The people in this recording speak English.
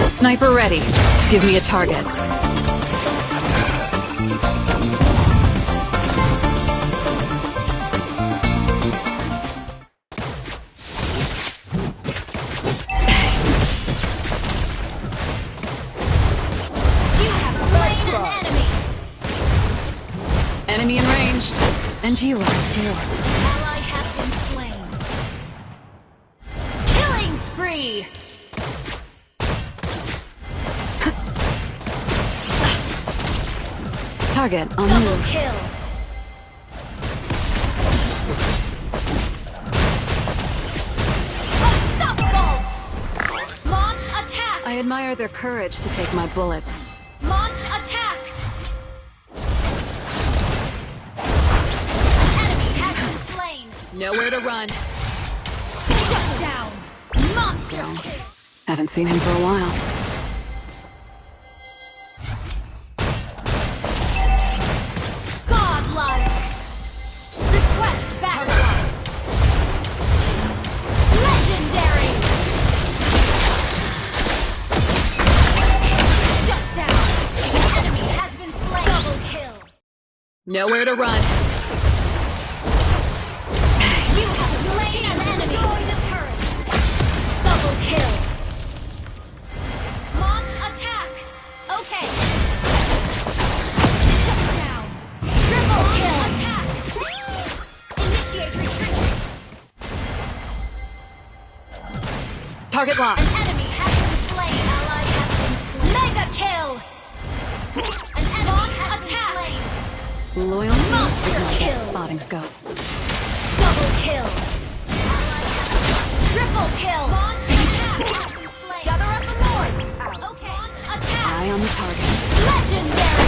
Sniper ready. Give me a target. Enemy in range. And you are too. Ally has been slain. Killing spree. Target on the Double move. kill. Unstoppable. Launch attack. I admire their courage to take my bullets. Launch attack. An enemy has been slain. Nowhere to run. Shut down. Monster kill. Haven't seen him for a while. Godlike. Request backup. Legendary. Shut down. An enemy has been slain. Double kill. Nowhere to run. You have slain an enemy. Destroy the turret. Double kill. Launch attack. Okay. Shut down. Triple kill. Attack. Initiate retreat. Target An locked. enemy has been slain. Ally has been slain. Mega kill. An enemy has been slain. Loyalty is Monster my kill. best spotting scope. Double kill. Triple kill. Launch attack. Gather up the lords. Okay. Launch attack. Eye on the target. Legendary.